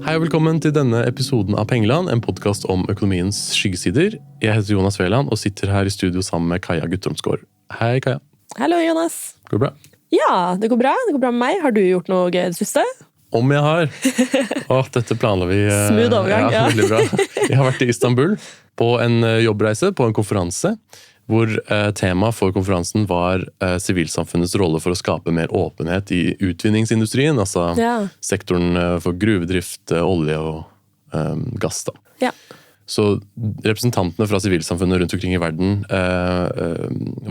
Hei og velkommen til denne episoden av Pengeland, en podcast om økonomiens skyggesider. Jeg heter Jonas Veland og sitter her i studio sammen med Kaja Guttormsgaard. Hei Kaja. Hallo Jonas. Går det bra? Ja, det går bra. Det går bra med meg. Har du gjort noe gøy det siste? Om jeg har. Dette planla vi. Smooth overgang, ja. Veldig bra. Jeg har vært i Istanbul på en jobbreise, på en konferanse, hvor tema for konferansen var sivilsamfunnets rolle for å skape mer åpenhet i utvinningsindustrien, altså sektoren for gruvedrift, olje og gass. Da. Ja. Så representantene fra sivilsamfunnet rundt omkring i verden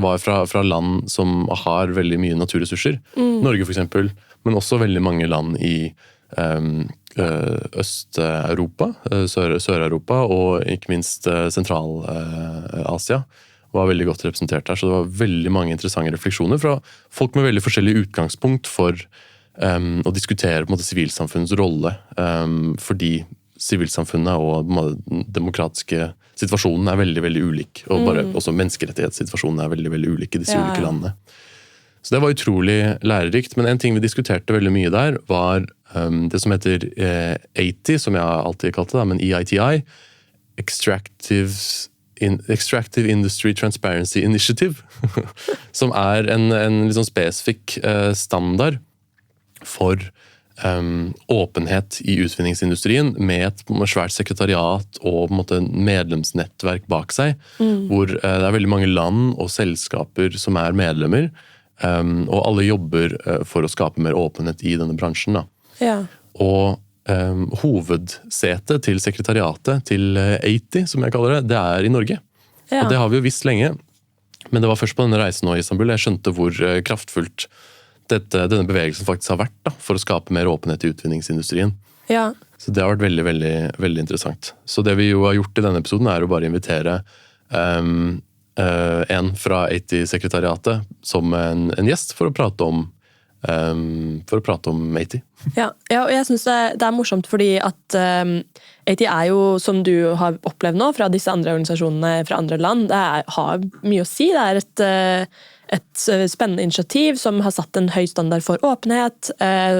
var fra land som har veldig mye naturressurser. Norge for eksempel, men også veldig mange land i Øst-Europa, Sør-Europa og ikke minst Sentral-Asia var veldig godt representert her, så det var veldig mange interessante refleksjoner fra folk med veldig forskjellige utgangspunkt for å diskutere på en måte sivilsamfunnets rolle, fordi sivilsamfunnet og den demokratiske situasjonen er veldig, veldig ulik, og bare også menneskerettighetssituasjonen er veldig, veldig ulik i disse ulike landene. Så det var utrolig lærerikt, men en ting vi diskuterte veldig mye der var det som heter EITI, som jeg alltid kalte det, men EITI, Extractive Industry Transparency Initiative, som er en litt sånn spesifikk standard for åpenhet i utvinningsindustrien med et svært sekretariat og på en måte medlemsnettverk bak seg, hvor det er veldig mange land og selskaper som er medlemmer, og alle jobber for å skape mer åpenhet i denne bransjen. Da. Ja. Og hovedsetet til sekretariatet til EITI, som jeg kaller det, det er i Norge. Ja. Og det har vi jo visst lenge, men det var først på denne reisen nå i Istanbul jeg skjønte hvor kraftfullt denne bevegelsen faktisk har vært da, for å skape mer åpenhet i utvinningsindustrien. Ja. Så det har vært veldig, veldig, veldig interessant. Så det vi jo har gjort i denne episoden er å bare invitere en fra EITI-sekretariatet som en gjest for å prate om EITI. Ja, og jeg synes det er morsomt fordi at EITI er jo, som du har opplevd nå fra disse andre organisasjonene fra andre land, har mye å si. Det er et spennende initiativ som har satt en høy standard for åpenhet,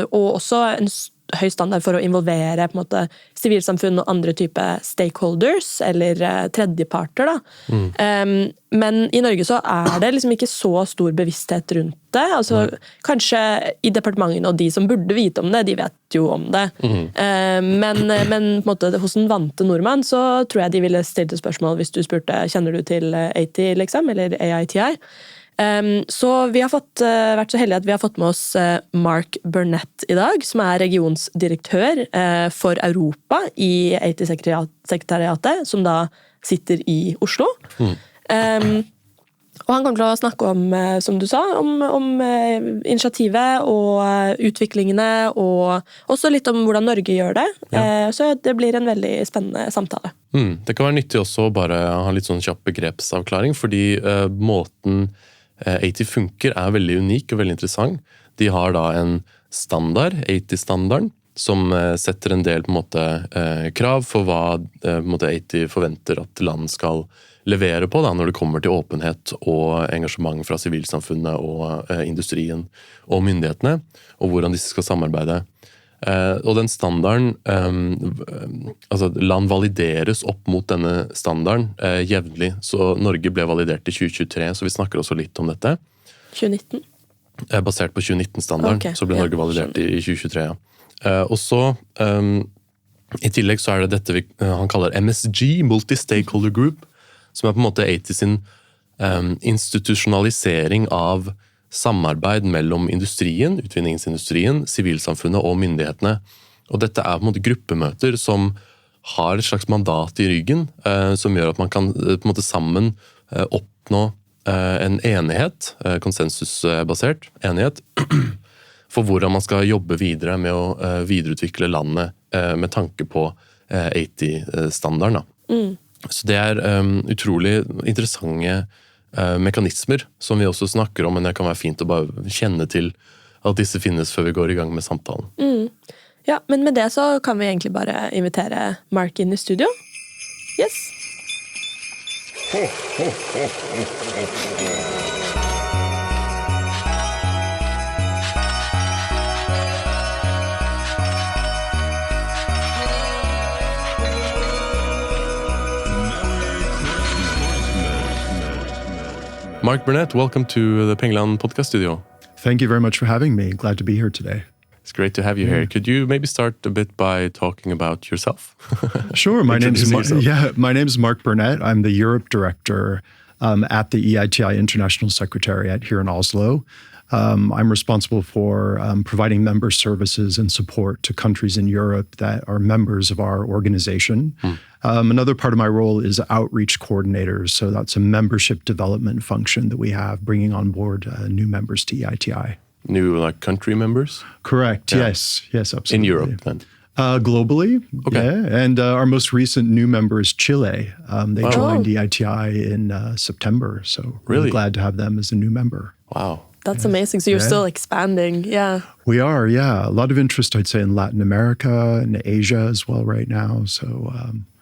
og også en høy standard for å involvere på en måte sivilsamfunn og andre type stakeholders, eller tredjeparter. Da. Men i Norge så er det liksom ikke så stor bevissthet rundt det. Altså, kanskje i departementene og de som burde vite om det, de vet jo om det. Men på en måte, hos en vante nordmann så tror jeg de ville stilt et spørsmål hvis du spurte, kjenner du til EITI liksom, eller EITI? Så vi har vært så heldige at vi har fått med oss Mark Burnett i dag, som er regiondirektør for Europa i EITI-sekretariatet, som da sitter i Oslo. Og han kommer til å snakke om, som du sa, om initiativet og utviklingene, og også litt om hvordan Norge gjør det. Så det blir en veldig spennende samtale. Det kan være nyttig også å bare ha litt sånn kjapp begrepsavklaring, fordi måten EITI funker er veldig unik og veldig interessant. De har da en standard, EITI-standarden, som setter en del på en måte, krav for hva på en måte, EITI forventer at land skal levere på da, når det kommer til åpenhet og engasjement fra sivilsamfunnet og industrien og myndighetene, og hvordan disse skal samarbeide. Og den standarden, altså land valideres opp mot denne standarden jevnlig, så Norge ble validert i 2023, så vi snakker også litt om dette. 2019? Basert på 2019-standarden, så ble Norge validert i 2023, ja. Og så, i tillegg så er det dette han kaller MSG, Multi-Stakeholder Group, som er på en måte EITI sin institusjonalisering av samarbeid mellom industrien, utvinningsindustrien, sivilsamfunnet og myndighetene. Og dette er på en måte gruppemøter som har et slags mandat i ryggen, som gjør at man kan på en måte sammen oppnå en enighet, konsensusbasert enighet, for hvordan man skal jobbe videre med å videreutvikle landet med tanke på EITI-standarden. Så det er utrolig interessante mekanismer som vi også snakker om, men det kan være fint å bare kjenne til at disse finnes før vi går i gang med samtalen. Ja, men med det så kan vi egentlig bare invitere Mark inn i studio. Yes! Mark Burnett, welcome to the Pengeland podcast studio. Thank you very much for having me. Glad to be here today. It's great to have you here. Could you maybe start a bit by talking about yourself? Sure. My name is Mark Burnett. I'm the Europe director at the EITI International Secretariat here in Oslo. I'm responsible for providing member services and support to countries in Europe that are members of our organization. Another part of my role is outreach coordinators. So that's a membership development function that we have, bringing on board new members to EITI. New country members? Correct. Yeah. Yes, absolutely. In Europe, then? Globally, okay. Yeah. And our most recent new member is Chile. They joined EITI in September. So really glad to have them as a new member. Wow. That's amazing. So you're still expanding. Yeah. We are, yeah. A lot of interest, I'd say, in Latin America and Asia as well right now. So,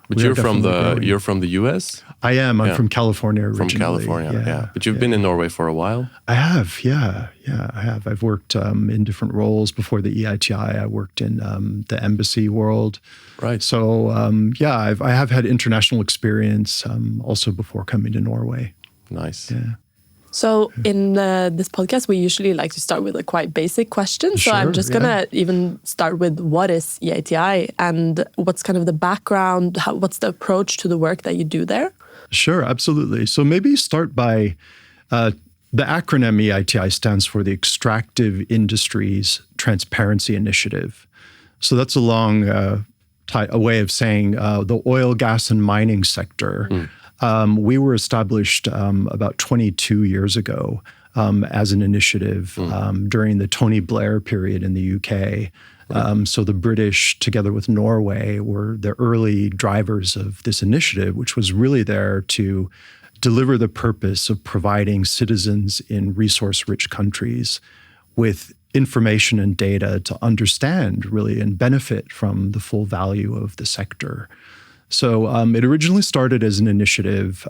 but you're from the US? I am. I'm from California originally. From California, yeah. But you've been in Norway for a while? I have, yeah, I have. I've worked in different roles before the EITI. I worked in the embassy world. Right. So, I have had international experience also before coming to Norway. Nice. Yeah. So in this podcast, we usually like to start with a quite basic question. So I'm just going to even start with what is EITI and what's kind of the background, what's the approach to the work that you do there? Sure, absolutely. So maybe start by the acronym EITI stands for the Extractive Industries Transparency Initiative. So that's a long a way of saying the oil, gas, and mining sector. We were established about 22 years ago as an initiative during the Tony Blair period in the UK. So the British, together with Norway, were the early drivers of this initiative, which was really there to deliver the purpose of providing citizens in resource-rich countries with information and data to understand really and benefit from the full value of the sector. So it originally started as an initiative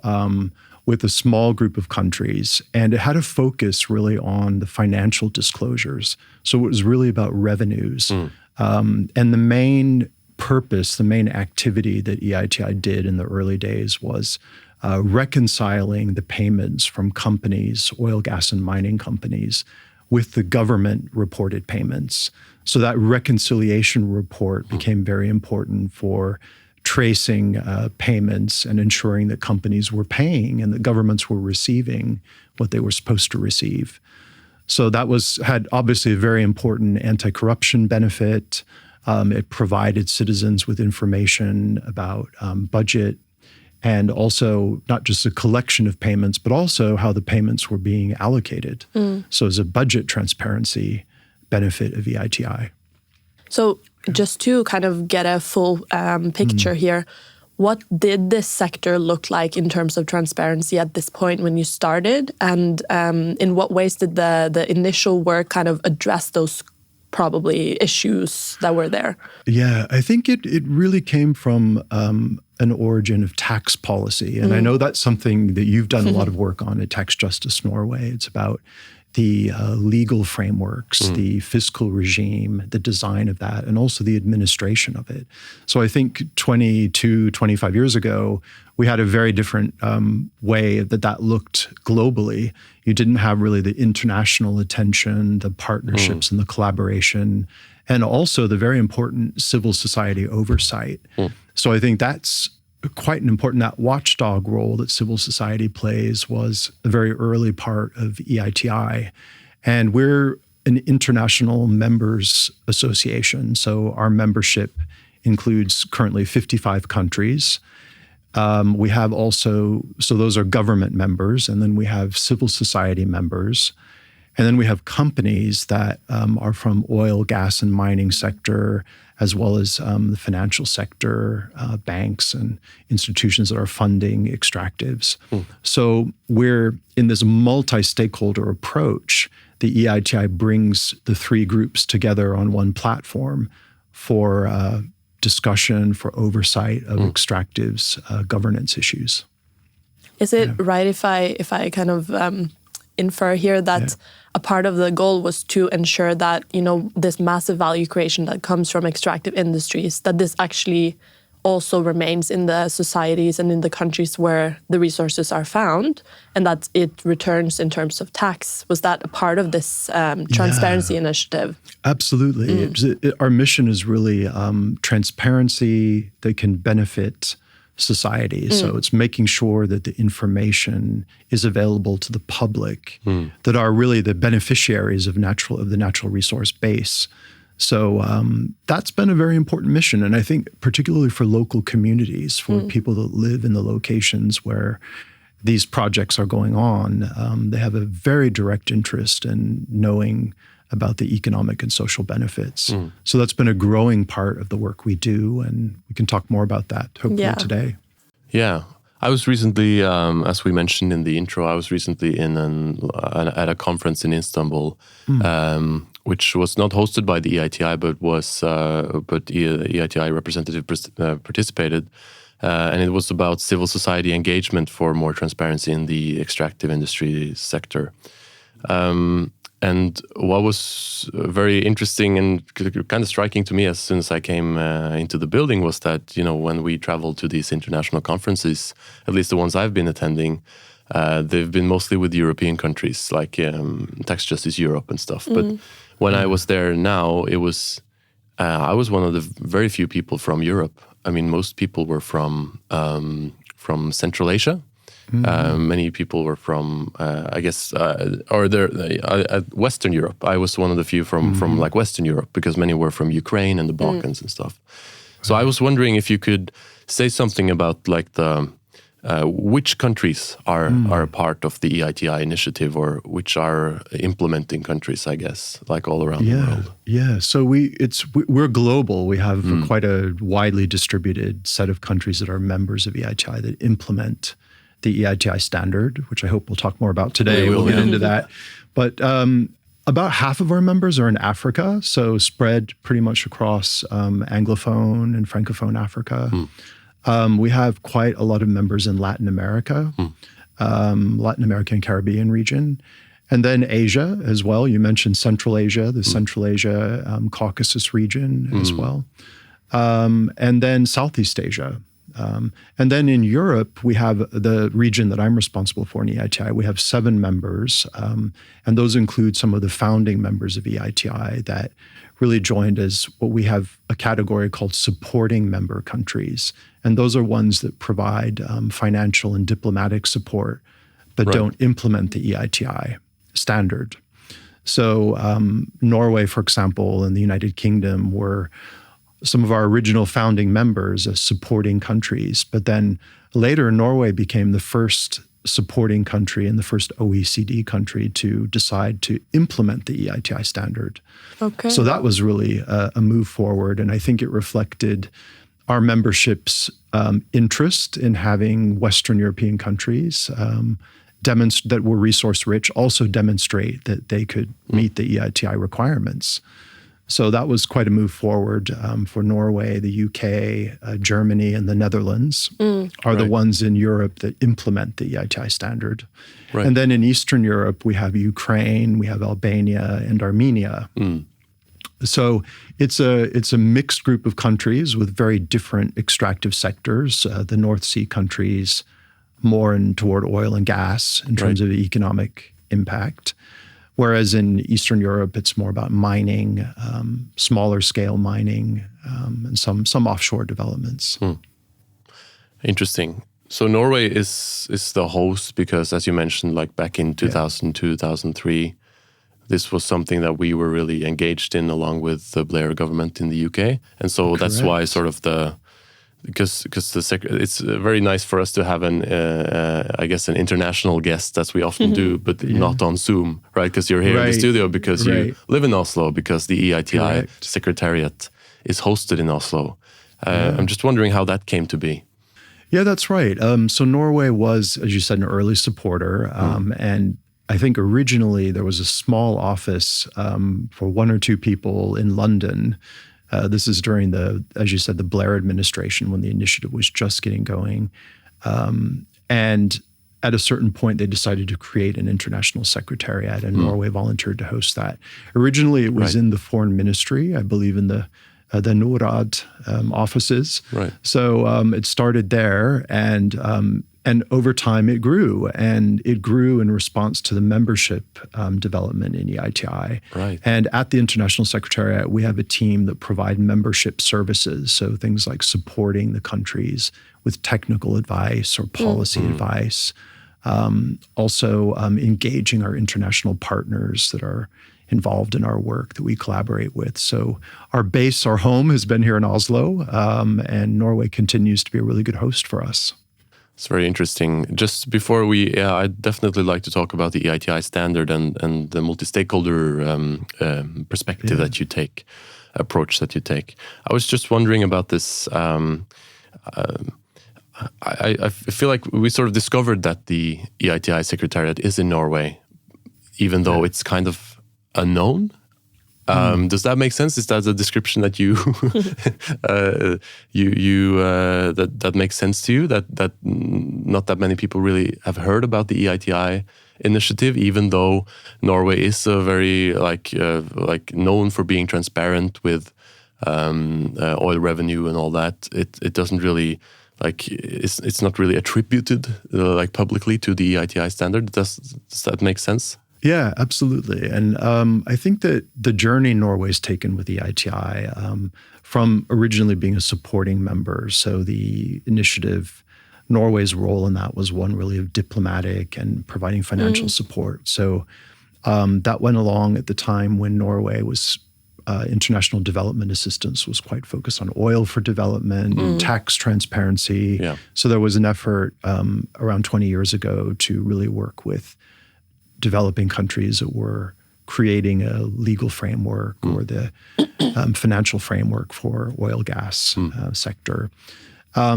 with a small group of countries, and it had a focus really on the financial disclosures. So it was really about revenues. And the main purpose, the main activity that EITI did in the early days was reconciling the payments from companies, oil, gas, and mining companies, with the government-reported payments. So that reconciliation report became very important for tracing payments and ensuring that companies were paying and that governments were receiving what they were supposed to receive. So that had obviously a very important anti-corruption benefit. It provided citizens with information about budget and also not just a collection of payments, but also how the payments were being allocated. So as a budget transparency benefit of EITI. So just to kind of get a full picture here, what did this sector look like in terms of transparency at this point when you started? And in what ways did the initial work kind of address those probably issues that were there? Yeah, I think it really came from an origin of tax policy. And I know that's something that you've done a lot of work on at Tax Justice Norway. It's about the legal frameworks, the fiscal regime, the design of that, and also the administration of it. So I think 25 years ago, we had a very different way that looked globally. You didn't have really the international attention, the partnerships and the collaboration, and also the very important civil society oversight. So I think that's quite an important, that watchdog role that civil society plays was a very early part of EITI. And we're an international members association. So our membership includes currently 55 countries. We have also, so those are government members, and then we have civil society members. And then we have companies that are from oil, gas, and mining sector, as well as the financial sector, banks and institutions that are funding extractives. So we're in this multi-stakeholder approach. The EITI brings the three groups together on one platform for discussion, for oversight of extractives governance issues. Is it right if I kind of infer here that a part of the goal was to ensure that, you know, this massive value creation that comes from extractive industries, that this actually also remains in the societies and in the countries where the resources are found, and that it returns in terms of tax. Was that a part of this transparency initiative? Absolutely. Our mission is really transparency that can benefit society. So it's making sure that the information is available to the public that are really the beneficiaries of the natural resource base. So that's been a very important mission. And I think particularly for local communities, for people that live in the locations where these projects are going on, they have a very direct interest in knowing about the economic and social benefits. So that's been a growing part of the work we do, and we can talk more about that hopefully today. Yeah. I was recently, as we mentioned in the intro, I was recently at a conference in Istanbul, which was not hosted by the EITI, but EITI representative participated, and it was about civil society engagement for more transparency in the extractive industry sector. And what was very interesting and kind of striking to me as soon as I came into the building was that, when we travel to these international conferences, at least the ones I've been attending, they've been mostly with European countries like Tax Justice Europe and stuff. But when I was there now, I was one of the very few people from Europe. I mean, most people were from Central Asia. Many people were from, Western Europe. I was one of the few from like Western Europe, because many were from Ukraine and the Balkans and stuff. So I was wondering if you could say something about like which countries are a part of the EITI initiative, or which are implementing countries, I guess, like all around the world. Yeah. So we're global. We have quite a widely distributed set of countries that are members of EITI that implement the EITI standard, which I hope we'll talk more about today. We'll get into that. But about half of our members are in Africa, so spread pretty much across Anglophone and Francophone Africa. We have quite a lot of members in Latin America, Latin American and Caribbean region, and then Asia as well. You mentioned Central Asia, the Central Asia Caucasus region as well, and then Southeast Asia. And then in Europe, we have the region that I'm responsible for in EITI. We have 7 members, and those include some of the founding members of EITI that really joined as what we have a category called supporting member countries. And those are ones that provide financial and diplomatic support, but don't implement the EITI standard. So Norway, for example, and the United Kingdom were some of our original founding members as supporting countries. But then later, Norway became the first supporting country and the first OECD country to decide to implement the EITI standard. Okay. So that was really a move forward. And I think it reflected our membership's interest in having Western European countries that were resource rich also demonstrate that they could meet the EITI requirements. So that was quite a move forward for Norway, the UK, Germany, and the Netherlands are the ones in Europe that implement the EITI standard. Right. And then in Eastern Europe, we have Ukraine, we have Albania, and Armenia. So it's a mixed group of countries with very different extractive sectors. The North Sea countries more toward oil and gas in terms of economic impact. Whereas in Eastern Europe, it's more about mining, smaller scale mining, and some offshore developments. Interesting. So Norway is the host because, as you mentioned, like back in 2002, 2003, this was something that we were really engaged in along with the Blair government in the UK. And so that's why sort of because it's very nice for us to have an international guest, as we often do, but not on Zoom, right? Because you're here in the studio because you live in Oslo, because the EITI Secretariat is hosted in Oslo. I'm just wondering how that came to be. Yeah, that's right. So Norway was, as you said, an early supporter, and I think originally there was a small office for 1 or 2 people in London. This is during as you said, the Blair administration, when the initiative was just getting going. And at a certain point, they decided to create an international secretariat, and Norway volunteered to host that. Originally, it was in the foreign ministry, I believe in the the NORAD offices. Right. So it started there, and over time it grew, and it grew in response to the membership development in EITI. Right. And at the International Secretariat, we have a team that provide membership services, so things like supporting the countries with technical advice or policy advice, also engaging our international partners that are involved in our work that we collaborate with. So our base, our home has been here in Oslo, and Norway continues to be a really good host for us. It's very interesting. Just before I'd definitely like to talk about the EITI standard and the multi-stakeholder perspective that you take, approach that you take. I was just wondering about this. I feel like we sort of discovered that the EITI Secretariat is in Norway, even though it's kind of unknown. Does that make sense? Is that a description that you that makes sense to you? That not that many people really have heard about the EITI initiative, even though Norway is a very like known for being transparent with oil revenue and all that. It doesn't really it's not really attributed publicly to the EITI standard. Does that make sense? Yeah, absolutely. And I think that the journey Norway's taken with EITI, from originally being a supporting member, so the initiative, Norway's role in that was one really of diplomatic and providing financial support. So that went along at the time when Norway was, international development assistance was quite focused on oil for development, and tax transparency. Yeah. So there was an effort around 20 years ago to really work with developing countries that were creating a legal framework or the financial framework for oil gas sector.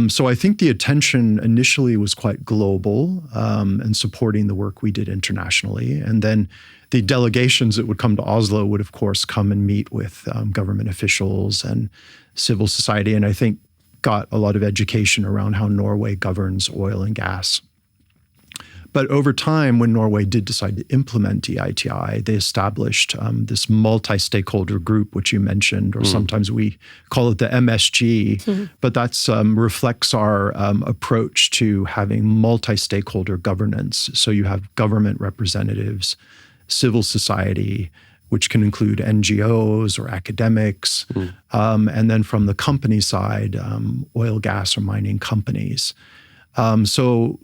So I think the attention initially was quite global and supporting the work we did internationally. And then the delegations that would come to Oslo would, of course, come and meet with government officials and civil society, and I think got a lot of education around how Norway governs oil and gas. But over time, when Norway did decide to implement EITI, they established this multi-stakeholder group, which you mentioned, or sometimes we call it the MSG, but that's reflects our approach to having multi-stakeholder governance. So you have government representatives, civil society, which can include NGOs or academics, and then from the company side, oil, gas, or mining companies. So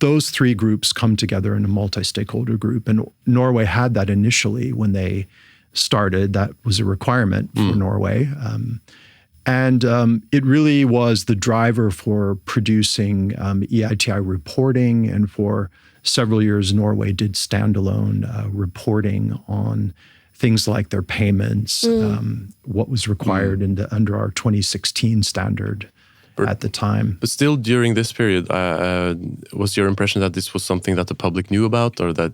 those three groups come together in a multi-stakeholder group, and Norway had that initially when they started. That was a requirement for Norway. And it really was the driver for producing EITI reporting, and for several years, Norway did standalone reporting on things like their payments, what was required under our 2016 standard at the time. But still, during this period, was your impression that this was something that the public knew about, or that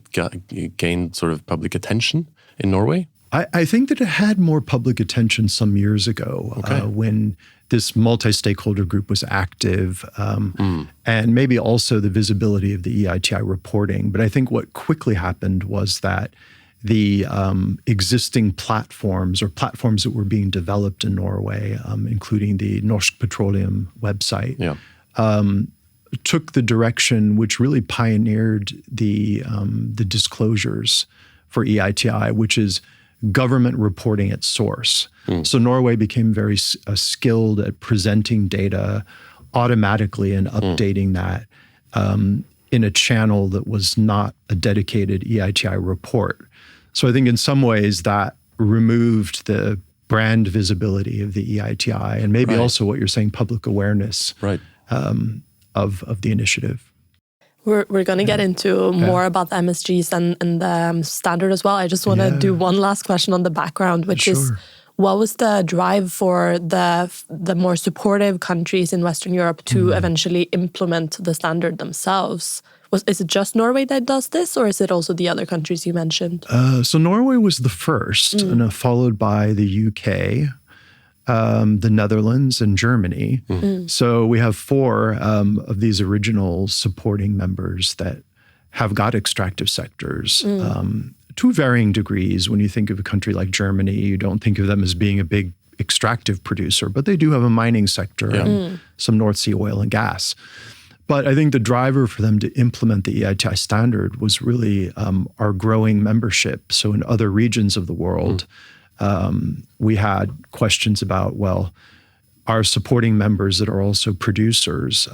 gained sort of public attention in Norway? I think that it had more public attention some years ago when this multi-stakeholder group was active, and maybe also the visibility of the EITI reporting. But I think what quickly happened was that the existing platforms, or platforms that were being developed in Norway, including the Norsk Petroleum website, took the direction which really pioneered the disclosures for EITI, which is government reporting at source. So Norway became very skilled at presenting data automatically and updating that in a channel that was not a dedicated EITI report. So I think in some ways that removed the brand visibility of the EITI, and maybe also what you're saying, public awareness of the initiative. We're going to get into more about the MSGs and the standard as well. I just want to do one last question on the background, which is, what was the drive for the more supportive countries in Western Europe to eventually implement the standard themselves? Is it just Norway that does this, or is it also the other countries you mentioned? So Norway was the first, and followed by the UK, the Netherlands, and Germany. So we have 4 of these original supporting members that have got extractive sectors to varying degrees. When you think of a country like Germany, you don't think of them as being a big extractive producer, but they do have a mining sector and some North Sea oil and gas. But I think the driver for them to implement the EITI standard was really our growing membership. So in other regions of the world, we had questions about, well, our supporting members that are also producers,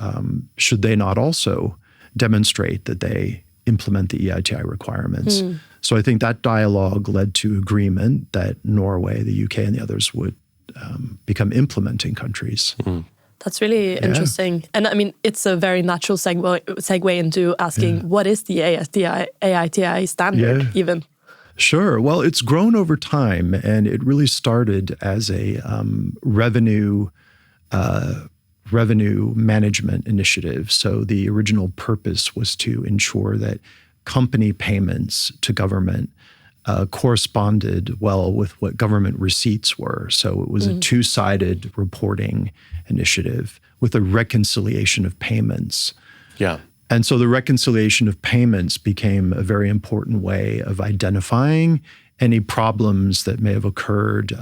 should they not also demonstrate that they implement the EITI requirements? So I think that dialogue led to agreement that Norway, the UK, and the others would become implementing countries. That's really interesting. And I mean, it's a very natural segue into asking, what is the EITI standard even? Sure. Well, it's grown over time, and it really started as a revenue management initiative. So the original purpose was to ensure that company payments to government corresponded well with what government receipts were. So it was a two-sided reporting initiative with a reconciliation of payments. Yeah. And so the reconciliation of payments became a very important way of identifying any problems that may have occurred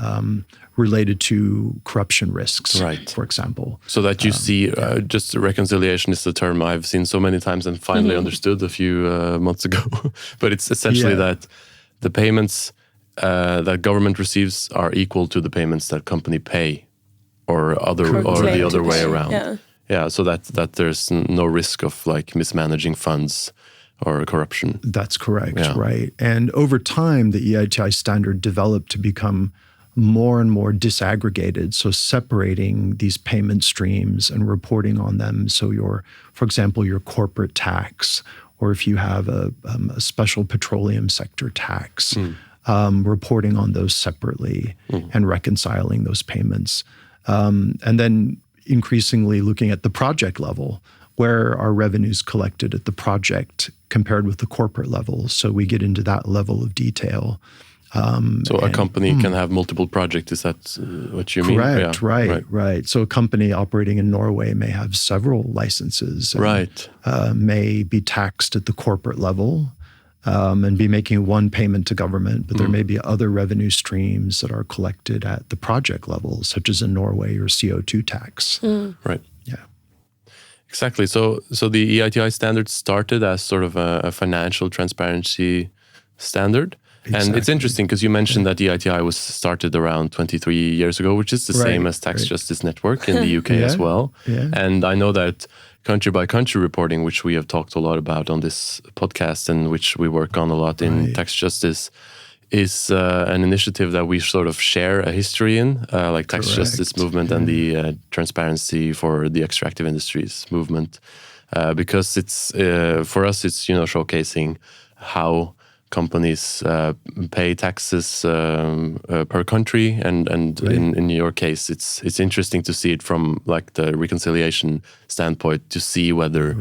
related to corruption risks, for example. So that you see, just reconciliation is the term I've seen so many times and finally understood a few months ago. But it's essentially that the payments that government receives are equal to the payments that company pay, or the other way around. Yeah, so that there's no risk of like mismanaging funds or corruption. That's correct, right. And over time, the EITI standard developed to become more and more disaggregated, so separating these payment streams and reporting on them. So for example, your corporate tax, or if you have a special petroleum sector tax, reporting on those separately and reconciling those payments. And then increasingly looking at the project level, where are revenues collected at the project compared with the corporate level. So we get into that level of detail. So a company can have multiple projects, is that what you mean? Correct, right. So a company operating in Norway may have several licenses. And, may be taxed at the corporate level and be making one payment to government, but there may be other revenue streams that are collected at the project level, such as in Norway, your CO2 tax. Right. Yeah. Exactly. So the EITI standard started as sort of a financial transparency standard. Exactly. And it's interesting because you mentioned that the EITI was started around 23 years ago, which is the same as Tax Justice Network in the UK as well. Yeah. And I know that country by country reporting, which we have talked a lot about on this podcast and which we work on a lot in Tax Justice, is an initiative that we sort of share a history in, like Tax Justice movement and the transparency for the extractive industries movement, because it's for us it's showcasing how companies pay taxes per country, and in your case, it's interesting to see it from like the reconciliation standpoint to see whether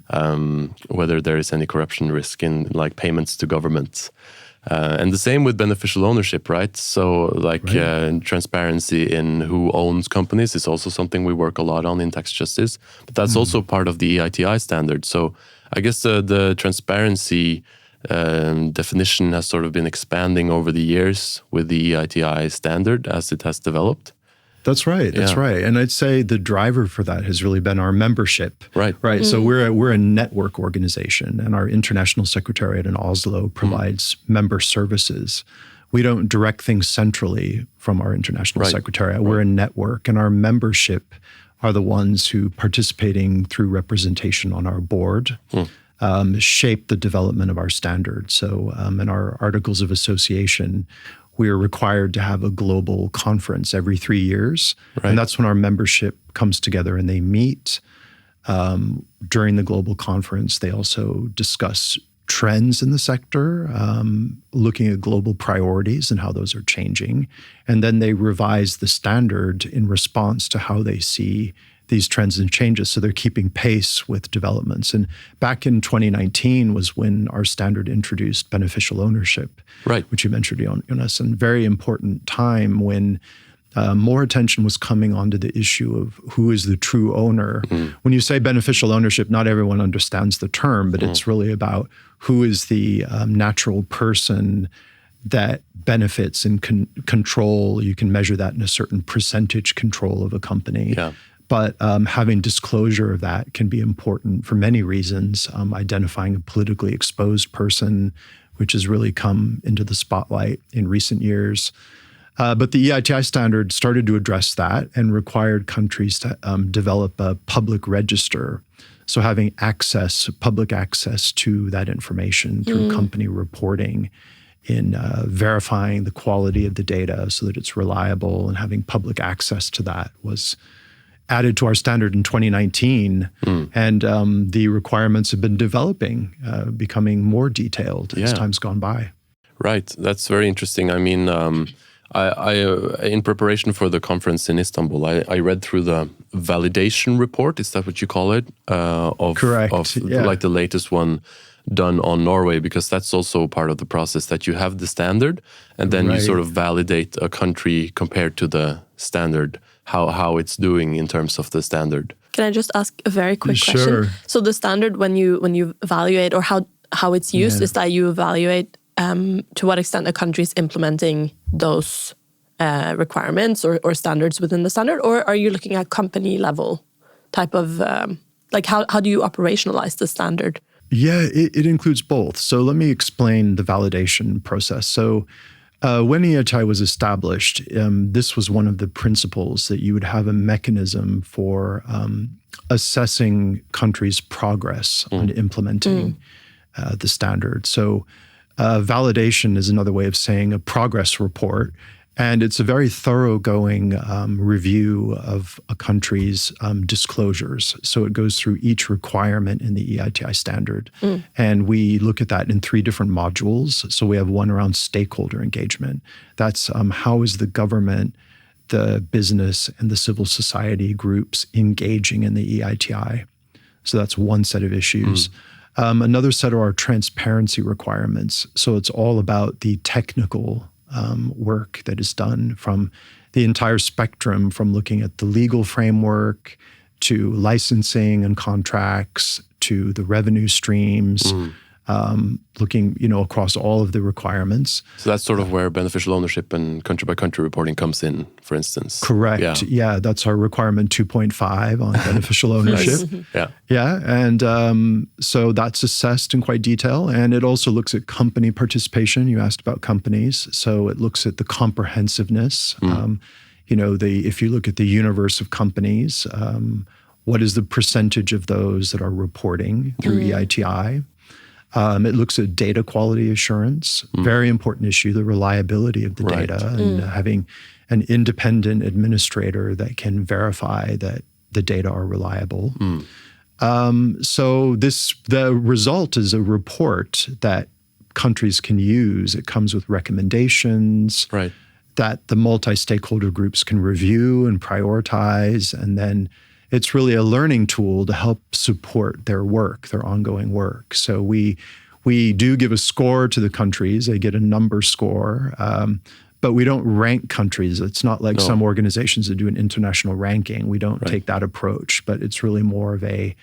there is any corruption risk in like payments to governments, and the same with beneficial ownership, right? So like transparency in who owns companies is also something we work a lot on in Tax Justice, but that's also part of the EITI standard. So I guess the transparency definition has sort of been expanding over the years with the EITI standard as it has developed. That's right. And I'd say the driver for that has really been our membership. Right. So we're a network organization, and our international secretariat in Oslo provides member services. We don't direct things centrally from our international secretariat. We're a network, and our membership are the ones who, participating through representation on our board, shape the development of our standard. So in our Articles of Association, we are required to have a global conference every 3 years. And that's when our membership comes together and they meet. During the global conference, they also discuss trends in the sector, looking at global priorities and how those are changing. And then they revise the standard in response to how they see these trends and changes. So they're keeping pace with developments. And back in 2019 was when our standard introduced beneficial ownership, which you mentioned, Jonas, and very important time when more attention was coming onto the issue of who is the true owner. When you say beneficial ownership, not everyone understands the term, but it's really about who is the natural person that benefits and control, you can measure that in a certain percentage control of a company. Yeah. But having disclosure of that can be important for many reasons. Identifying a politically exposed person, which has really come into the spotlight in recent years. But the EITI standard started to address that and required countries to develop a public register. So having public access to that information through company reporting, in verifying the quality of the data so that it's reliable, and having public access to that was added to our standard in 2019. And the requirements have been developing, becoming more detailed as time's gone by. Right. That's very interesting. I mean, I in preparation for the conference in Istanbul, I read through the validation report. Is that what you call it? Correct. Like the latest one done on Norway, because that's also part of the process, that you have the standard and then you sort of validate a country compared to the standard, how it's doing in terms of the standard. Can I just ask a very quick question? So the standard, when you evaluate, or how it's used, is that you evaluate to what extent a country is implementing those requirements or standards within the standard, or are you looking at company level type of, like how do you operationalize the standard? Yeah, it includes both. So let me explain the validation process. So when EITI was established, this was one of the principles, that you would have a mechanism for assessing countries' progress on implementing the standard. So validation is another way of saying a progress report. And it's a very thoroughgoing review of a country's disclosures. So it goes through each requirement in the EITI standard. And we look at that in 3 different modules. So we have one around stakeholder engagement. That's how is the government, the business, and the civil society groups engaging in the EITI. So that's one set of issues. Another set are our transparency requirements. So it's all about the technical work that is done from the entire spectrum, from looking at the legal framework to licensing and contracts to the revenue streams, looking across all of the requirements. So that's sort of where beneficial ownership and country-by-country reporting comes in, for instance. Correct. Yeah, that's our requirement 2.5 on beneficial ownership. And so that's assessed in quite detail. And it also looks at company participation. You asked about companies. So it looks at the comprehensiveness. If you look at the universe of companies, what is the percentage of those that are reporting through EITI? It looks at data quality assurance, very important issue, the reliability of the data, and having an independent administrator that can verify that the data are reliable. So the result is a report that countries can use. It comes with recommendations that the multi-stakeholder groups can review and prioritize, and then it's really a learning tool to help support their work, their ongoing work. So we do give a score to the countries. They get a number score, but we don't rank countries. It's not like some organizations that do an international ranking. We don't take that approach, but it's really more of a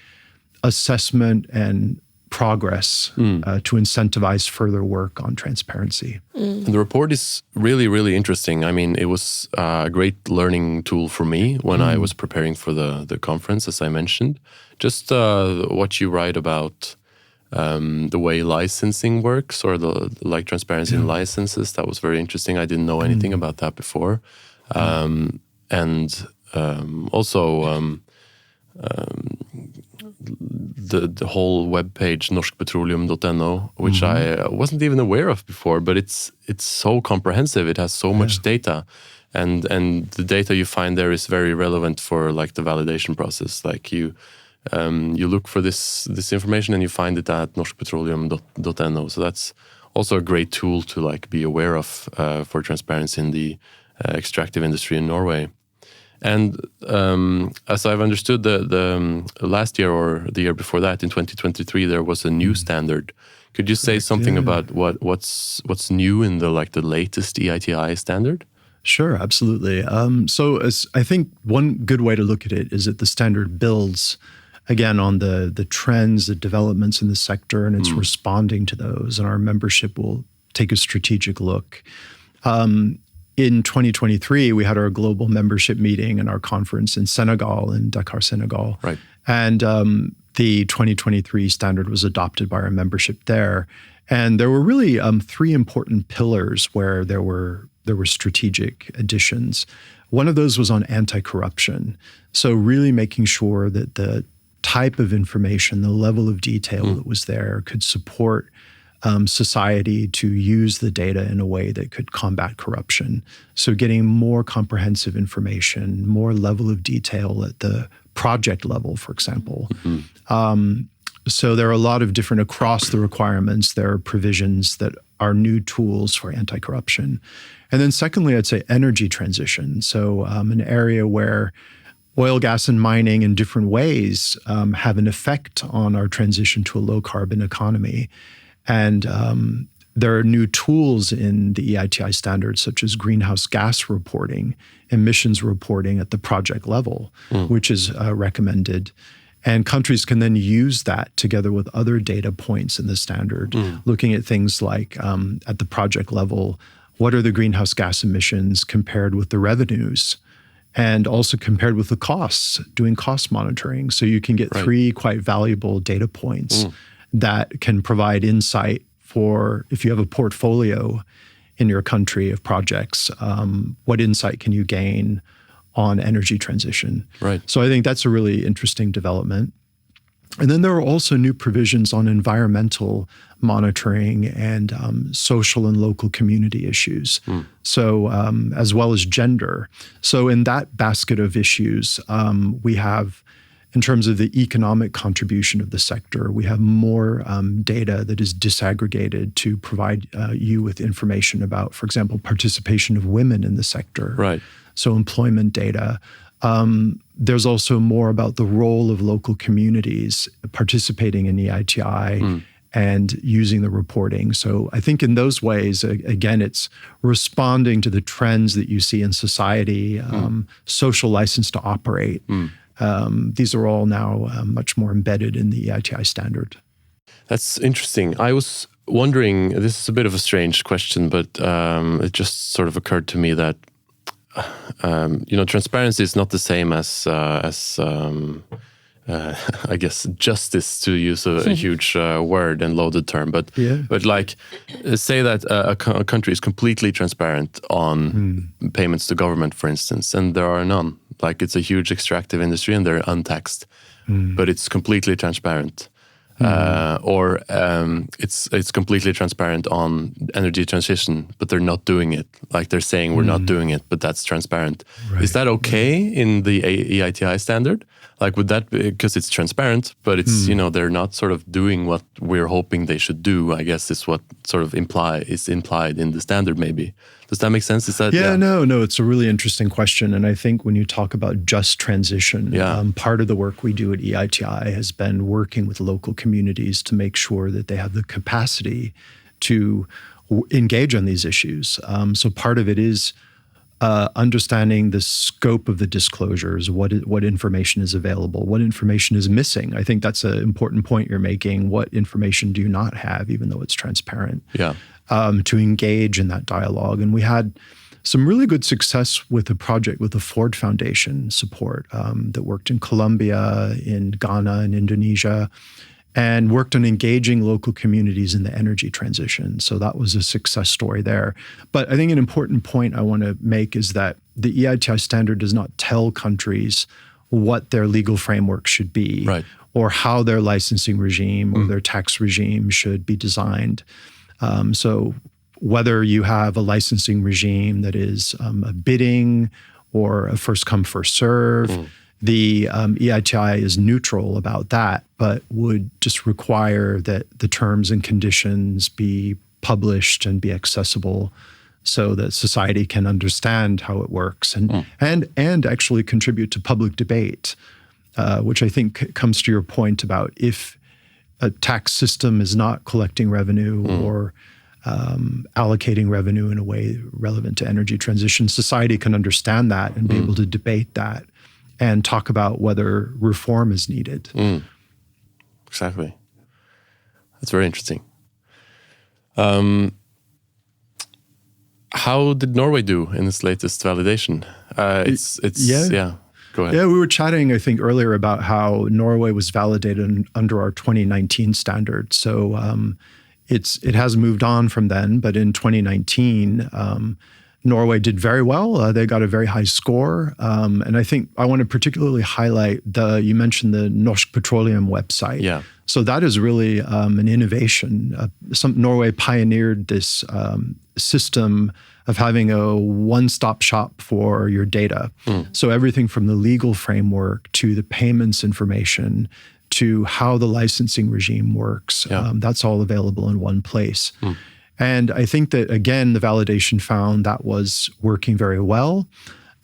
assessment and progress to incentivize further work on transparency. And the report is really, really interesting. I mean, it was a great learning tool for me when I was preparing for the conference, as I mentioned. Just what you write about the way licensing works, or the transparency in licenses, that was very interesting. I didn't know anything about that before. Also the whole webpage norskpetroleum.no, which I wasn't even aware of before, but it's so comprehensive. It has so much data, and the data you find there is very relevant for like the validation process. Like you look for this information and you find it at norskpetroleum.no. So that's also a great tool to like be aware of for transparency in the extractive industry in Norway. And as I've understood, the last year or the year before that, in 2023, there was a new standard. Could you say something about what's new in the latest EITI standard? Sure, absolutely. I think one good way to look at it is that the standard builds, again, on the trends, the developments in the sector, and it's responding to those. And our membership will take a strategic look. In 2023, we had our global membership meeting and our conference in Senegal, in Dakar, Senegal. Right. And the 2023 standard was adopted by our membership there. And there were really 3 important pillars where there were strategic additions. One of those was on anti-corruption. So really making sure that the type of information, the level of detail that was there could support society to use the data in a way that could combat corruption. So getting more comprehensive information, more level of detail at the project level, for example. So there are a lot of different, across the requirements, there are provisions that are new tools for anti-corruption. And then secondly, I'd say energy transition. So an area where oil, gas, and mining in different ways have an effect on our transition to a low-carbon economy. And there are new tools in the EITI standards, such as greenhouse gas reporting, emissions reporting at the project level, which is recommended. And countries can then use that together with other data points in the standard, looking at things like at the project level, what are the greenhouse gas emissions compared with the revenues? And also compared with the costs, doing cost monitoring. So you can get 3 quite valuable data points that can provide insight for, if you have a portfolio in your country of projects, what insight can you gain on energy transition? Right. So I think that's a really interesting development. And then there are also new provisions on environmental monitoring and social and local community issues. So as well as gender. So in that basket of issues, we have, in terms of the economic contribution of the sector, we have more data that is disaggregated to provide you with information about, for example, participation of women in the sector. Right. So employment data. There's also more about the role of local communities participating in EITI and using the reporting. So I think in those ways, again, it's responding to the trends that you see in society, social license to operate. These are all now much more embedded in the EITI standard. That's interesting. I was wondering, this is a bit of a strange question, but it just sort of occurred to me that transparency is not the same as I guess justice, to use a huge word and loaded term. But like, say that a country is completely transparent on payments to government, for instance, and there are none. Like, it's a huge extractive industry and they're untaxed, but it's completely transparent. Or it's completely transparent on energy transition, but they're not doing it. Like, they're saying we're not doing it, but that's transparent. Right. Is that okay in the EITI standard? Like, would that be, because it's transparent, but it's they're not sort of doing what we're hoping they should do, I guess is what sort of is implied in the standard, maybe. Does that make sense? Is that No, it's a really interesting question. And I think when you talk about just transition, part of the work we do at EITI has been working with local communities to make sure that they have the capacity to engage on these issues. So part of it is understanding the scope of the disclosures, what information is available, what information is missing. I think that's an important point you're making. What information do you not have, even though it's transparent? To engage in that dialogue. And we had some really good success with a project with the Ford Foundation support that worked in Colombia, in Ghana, and Indonesia, and worked on engaging local communities in the energy transition. So that was a success story there. But I think an important point I want to make is that the EITI standard does not tell countries what their legal framework should be, or how their licensing regime or their tax regime should be designed. So whether you have a licensing regime that is a bidding or a first come, first serve, the EITI is neutral about that, but would just require that the terms and conditions be published and be accessible so that society can understand how it works and actually contribute to public debate, which I think comes to your point about if a tax system is not collecting revenue or allocating revenue in a way relevant to energy transition, society can understand that and be able to debate that and talk about whether reform is needed. Exactly. That's very interesting. how did Norway do in its latest validation? Go ahead. Yeah, we were chatting, I think, earlier about how Norway was validated under our 2019 standard. So it has moved on from then, but in 2019, Norway did very well. They got a very high score. And I think I want to particularly highlight you mentioned the Norsk Petroleum website. Yeah. So that is really an innovation. Norway pioneered this system of having a one-stop shop for your data. So everything from the legal framework to the payments information to how the licensing regime works, that's all available in one place. And I think that, again, the validation found that was working very well.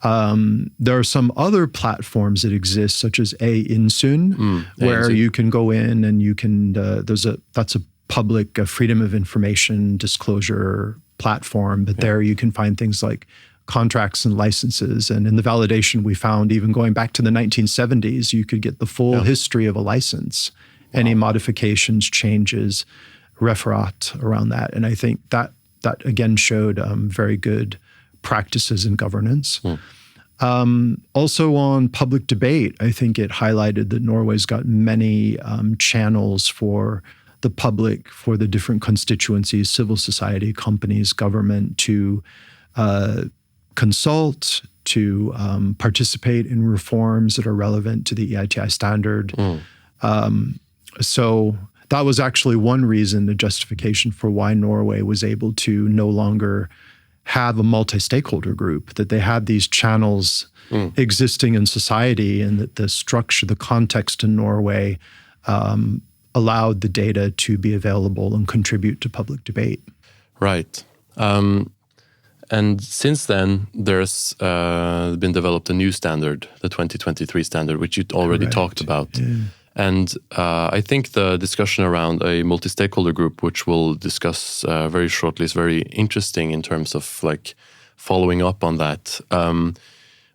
There are some other platforms that exist, such as EITIs, where you can go in and you can, that's a public freedom of information disclosure platform, but there you can find things like contracts and licenses. And in the validation, we found even going back to the 1970s, you could get the full history of a license, any modifications, changes, referat around that. And I think that again showed very good practices in governance. Also on public debate, I think it highlighted that Norway's got many channels for the public, for the different constituencies, civil society, companies, government, to consult, to participate in reforms that are relevant to the EITI standard. So that was actually one reason, the justification for why Norway was able to no longer have a multi-stakeholder group, that they had these channels existing in society, and that the structure, the context in Norway allowed the data to be available and contribute to public debate. Right. And since then, there's been developed a new standard, the 2023 standard, which you already talked about. Yeah. And I think the discussion around a multi-stakeholder group, which we'll discuss very shortly, is very interesting in terms of like following up on that.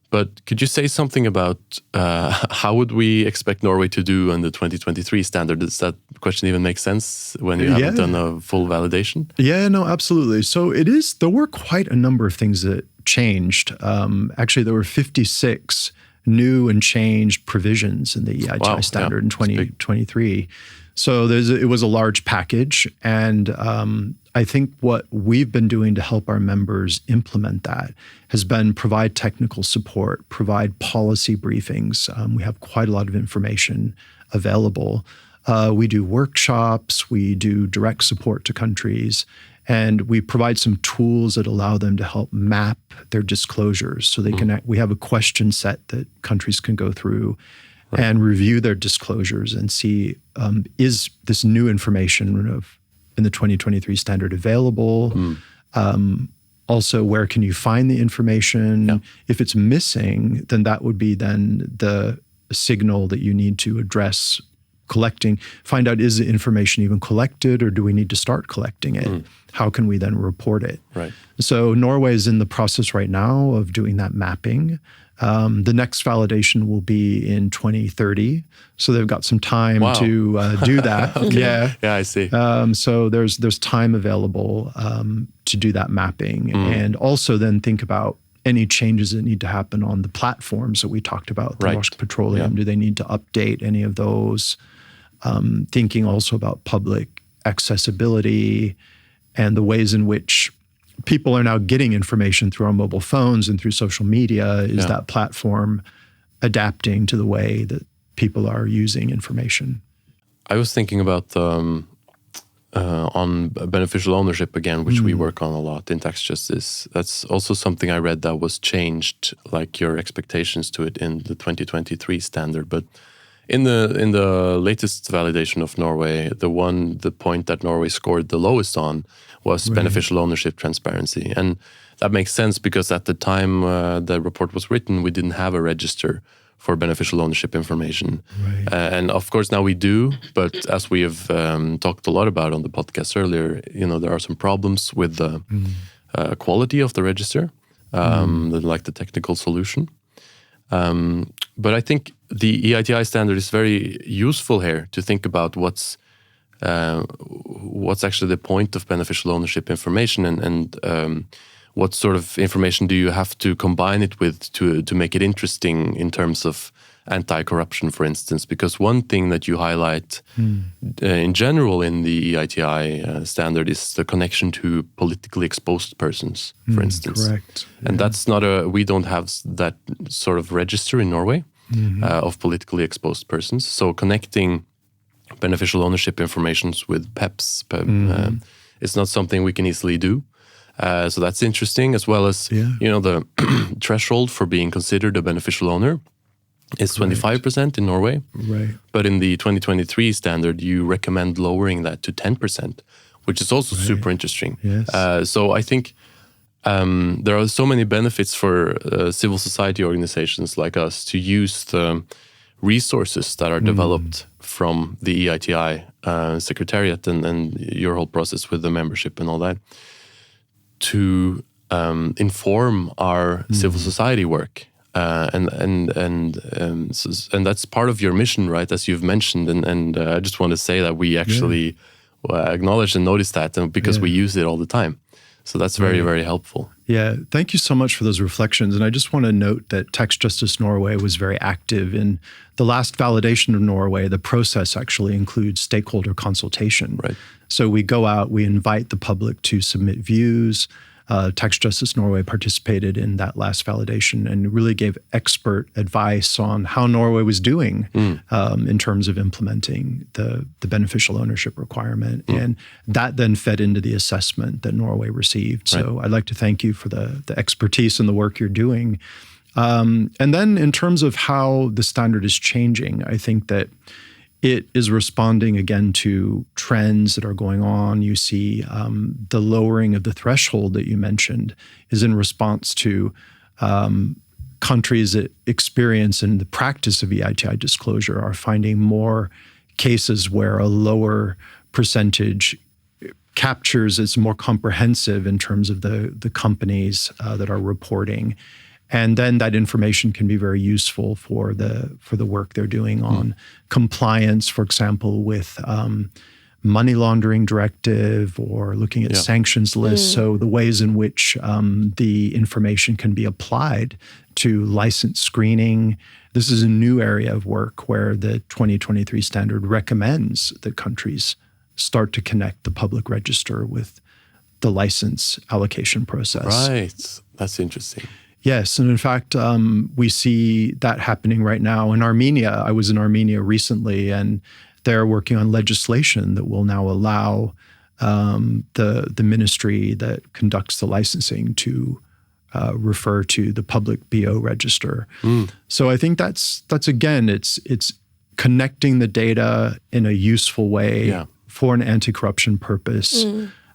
But could you say something about how would we expect Norway to do on the 2023 standard? Does that question even make sense when you haven't done a full validation? Yeah, no, absolutely. So there were quite a number of things that changed. Actually, there were 56 new and changed provisions in the EITI standard in 2023. So it was a large package. And I think what we've been doing to help our members implement that has been provide technical support, provide policy briefings. We have quite a lot of information available. We do workshops, we do direct support to countries, and we provide some tools that allow them to help map their disclosures. So we have a question set that countries can go through and review their disclosures and see, is this new information in the 2023 standard available? Also, where can you find the information? Yeah. If it's missing, then that would be then the signal that you need to address collecting, find out, is the information even collected, or do we need to start collecting it? How can we then report it? Right. So Norway is in the process right now of doing that mapping. The next validation will be in 2030. So they've got some time to do that. Yeah, I see. So there's time available to do that mapping. And also then think about any changes that need to happen on the platforms that we talked about, the Norsk Petroleum. Do they need to update any of those? Thinking also about public accessibility and the ways in which people are now getting information through our mobile phones and through social media. Is that platform adapting to the way that people are using information? I was thinking about on beneficial ownership again, which we work on a lot in tax justice. That's also something I read that was changed, like your expectations to it in the 2023 standard. But in the latest validation of Norway, the point that Norway scored the lowest on was beneficial ownership transparency. And that makes sense because at the time the report was written, we didn't have a register for beneficial ownership information. And of course now we do, but as we have talked a lot about on the podcast earlier, there are some problems with the quality of the register, like the technical solution. But I think the EITI standard is very useful here to think about what's actually the point of beneficial ownership information and what sort of information do you have to combine it with to make it interesting in terms of anti-corruption, for instance? Because one thing that you highlight in general in the EITI standard is the connection to politically exposed persons, for instance. Correct. And that's not we don't have that sort of register in Norway of politically exposed persons. So connecting beneficial ownership informations with PEPs is not something we can easily do. So that's interesting, as well as the threshold for being considered a beneficial owner is 25% in Norway. Right. But in the 2023 standard, you recommend lowering that to 10%, which is also super interesting. Yes. So I think there are so many benefits for civil society organizations like us to use the resources that are developed from the EITI secretariat and your whole process with the membership and all that to inform our civil society work. And that's part of your mission, right? As you've mentioned, and I just want to say that we actually acknowledge and notice that, because we use it all the time. So that's very, very helpful. Yeah, thank you so much for those reflections. And I just want to note that Tax Justice Norway was very active in the last validation of Norway. The process actually includes stakeholder consultation. Right. So we go out, we invite the public to submit views. Tax Justice Norway participated in that last validation and really gave expert advice on how Norway was doing in terms of implementing the beneficial ownership requirement. And that then fed into the assessment that Norway received. So I'd like to thank you for the expertise and the work you're doing. And then in terms of how the standard is changing, I think that it is responding again to trends that are going on. You see the lowering of the threshold that you mentioned is in response to countries that experience and the practice of EITI disclosure are finding more cases where a lower percentage captures, it's more comprehensive in terms of the companies that are reporting. And then that information can be very useful for the work they're doing on compliance, for example, with money laundering directive or looking at sanctions lists. So the ways in which the information can be applied to license screening. This is a new area of work where the 2023 standard recommends that countries start to connect the public register with the license allocation process. Right. That's interesting. Yes, and in fact, we see that happening right now in Armenia. I was in Armenia recently, and they're working on legislation that will now allow the ministry that conducts the licensing to refer to the public BO register. So I think that's again, it's connecting the data in a useful way for an anti-corruption purpose.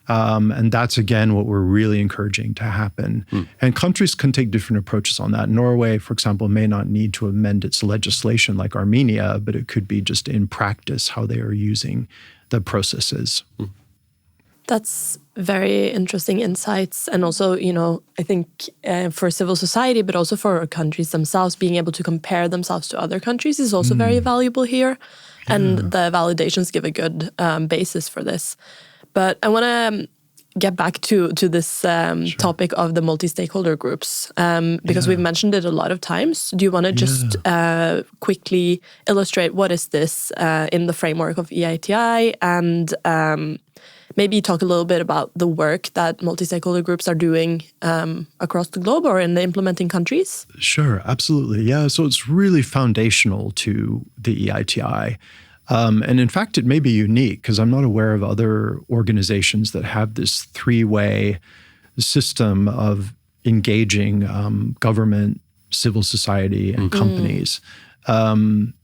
And that's, again, what we're really encouraging to happen. And countries can take different approaches on that. Norway, for example, may not need to amend its legislation like Armenia, but it could be just in practice how they are using the processes. That's very interesting insights. And also, I think for civil society, but also for countries themselves, being able to compare themselves to other countries is also very valuable here. And the validations give a good basis for this. But I want to get back to this topic of the multi-stakeholder groups, because we've mentioned it a lot of times. Do you want to just quickly illustrate what is this in the framework of EITI, and maybe talk a little bit about the work that multi-stakeholder groups are doing across the globe or in the implementing countries? Sure, absolutely. Yeah, so it's really foundational to the EITI. And in fact, it may be unique because I'm not aware of other organizations that have this three-way system of engaging government, civil society, and companies. And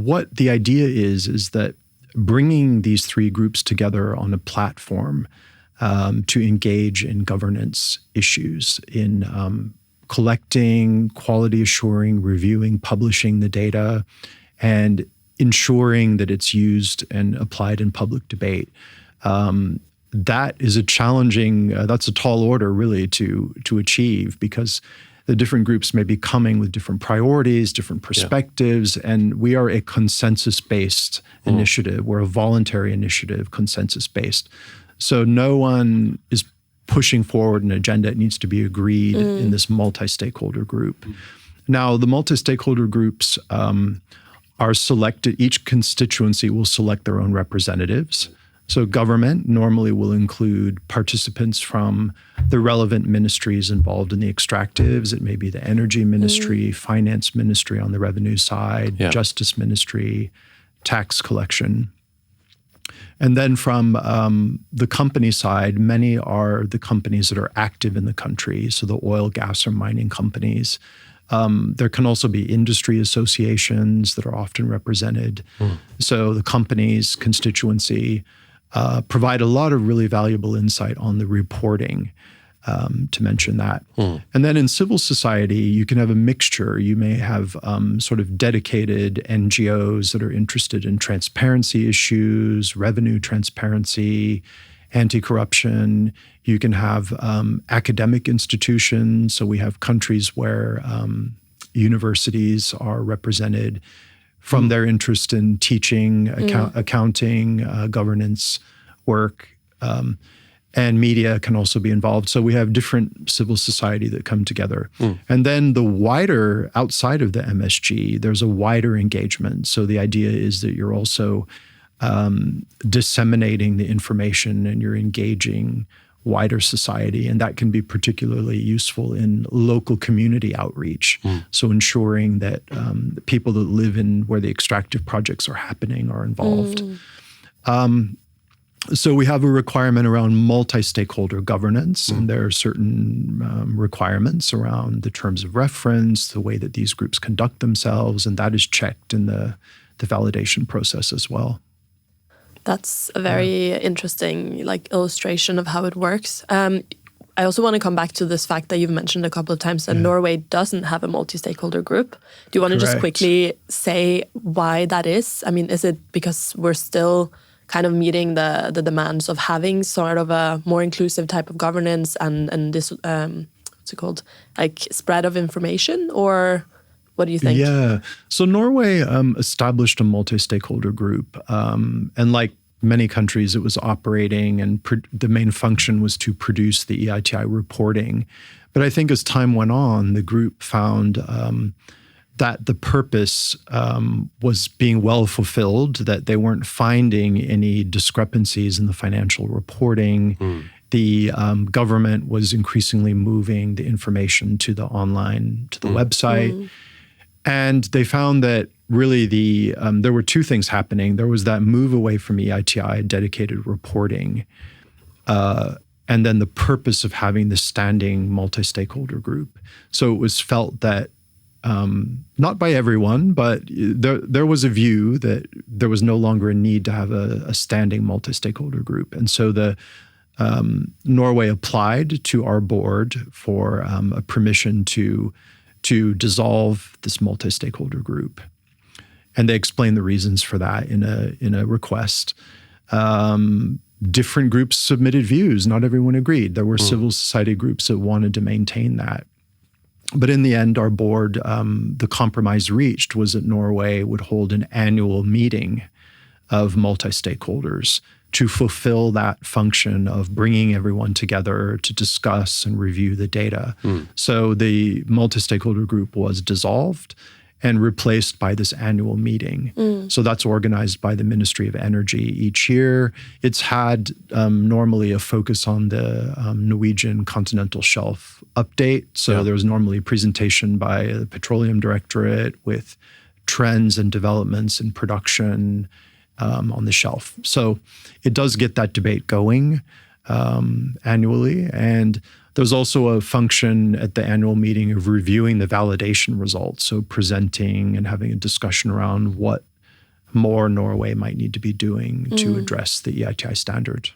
what the idea is that bringing these three groups together on a platform to engage in governance issues, in collecting, quality assuring, reviewing, publishing the data, and ensuring that it's used and applied in public debate. That is a challenging, that's a tall order really to achieve, because the different groups may be coming with different priorities, different perspectives, and we are a consensus-based initiative. We're a voluntary initiative, consensus-based. So no one is pushing forward an agenda, it needs to be agreed in this multi-stakeholder group. Now, the multi-stakeholder groups are selected, each constituency will select their own representatives. So government normally will include participants from the relevant ministries involved in the extractives. It may be the energy ministry, finance ministry on the revenue side, justice ministry, tax collection. And then from the company side, many are the companies that are active in the country, so the oil, gas, or mining companies. There can also be industry associations that are often represented. So the company's constituency provide a lot of really valuable insight on the reporting, to mention that. And then in civil society, you can have a mixture. You may have sort of dedicated NGOs that are interested in transparency issues, revenue transparency, anti-corruption. You can have academic institutions. So we have countries where universities are represented from their interest in teaching, accounting, governance work, and media can also be involved. So we have different civil society that come together. And then the wider, outside of the MSG, there's a wider engagement. So the idea is that you're also disseminating the information and you're engaging wider society, and that can be particularly useful in local community outreach. So ensuring that the people that live in where the extractive projects are happening are involved. So we have a requirement around multi-stakeholder governance, and there are certain requirements around the terms of reference, the way that these groups conduct themselves, and that is checked in the validation process as well. That's a very interesting illustration of how it works. I also want to come back to this fact that you've mentioned a couple of times that Norway doesn't have a multi-stakeholder group. Do you want to just quickly say why that is? I mean, is it because we're still kind of meeting the demands of having sort of a more inclusive type of governance and this, what's it called, spread of information, or what do you think? Yeah. So Norway established a multi-stakeholder group. And like many countries, it was operating and the main function was to produce the EITI reporting. But I think as time went on, the group found that the purpose was being well fulfilled, that they weren't finding any discrepancies in the financial reporting. The government was increasingly moving the information to the website. And they found that really there were two things happening. There was that move away from EITI, dedicated reporting, and then the purpose of having the standing multi-stakeholder group. So it was felt that, not by everyone, but there was a view that there was no longer a need to have a standing multi-stakeholder group. And so Norway applied to our board for a permission to dissolve this multi-stakeholder group. And they explained the reasons for that in a request. Different groups submitted views. Not everyone agreed. There were civil society groups that wanted to maintain that. But in the end, our board, the compromise reached was that Norway would hold an annual meeting of multi-stakeholders to fulfill that function of bringing everyone together to discuss and review the data. So the multi-stakeholder group was dissolved and replaced by this annual meeting. So that's organized by the Ministry of Energy each year. It's had normally a focus on the Norwegian continental shelf update. So there's normally a presentation by the Petroleum Directorate with trends and developments in production on the shelf. So it does get that debate going annually. And there's also a function at the annual meeting of reviewing the validation results. So presenting and having a discussion around what more Norway might need to be doing to address the EITI standard.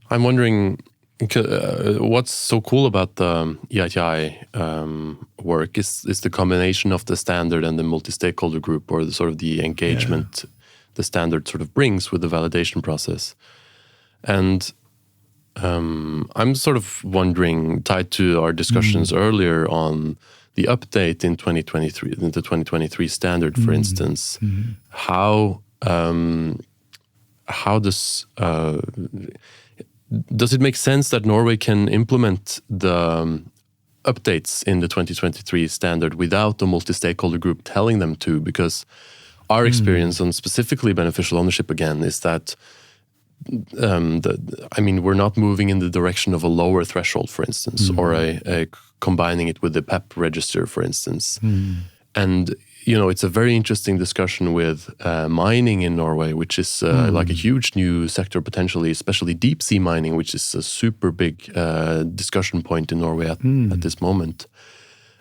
I'm wondering, what's so cool about the EITI work is the combination of the standard and the multi-stakeholder group, or the engagement the standard sort of brings with the validation process. And I'm sort of wondering, tied to our discussions earlier on the update in 2023, the 2023 standard, for instance, how does does it make sense that Norway can implement the updates in the 2023 standard without the multi-stakeholder group telling them to? Because our experience on specifically beneficial ownership again is that we're not moving in the direction of a lower threshold, for instance, or a combining it with the PEP register, for instance. And it's a very interesting discussion with mining in Norway, which is like a huge new sector potentially, especially deep sea mining, which is a super big discussion point in Norway at this moment.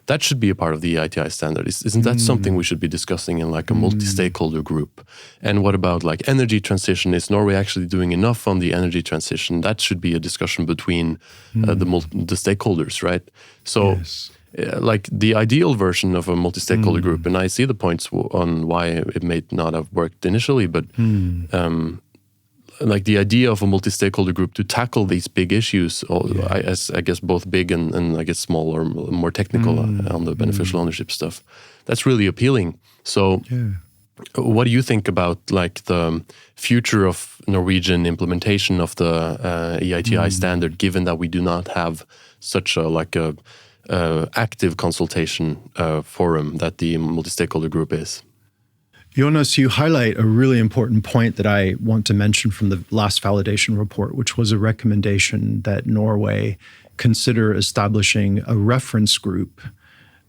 That should be a part of the EITI standard. Isn't that something we should be discussing in like a multi-stakeholder group? And what about like energy transition? Is Norway actually doing enough on the energy transition? That should be a discussion between the stakeholders, right? So. Yes. Like the ideal version of a multi-stakeholder group, and I see the points on why it may not have worked initially, but like the idea of a multi-stakeholder group to tackle these big issues, I guess both big and I guess small or more technical on the beneficial ownership stuff, that's really appealing. So what do you think about like the future of Norwegian implementation of the EITI standard, given that we do not have such a active consultation forum that the multi-stakeholder group is? Jonas, you highlight a really important point that I want to mention from the last validation report, which was a recommendation that Norway consider establishing a reference group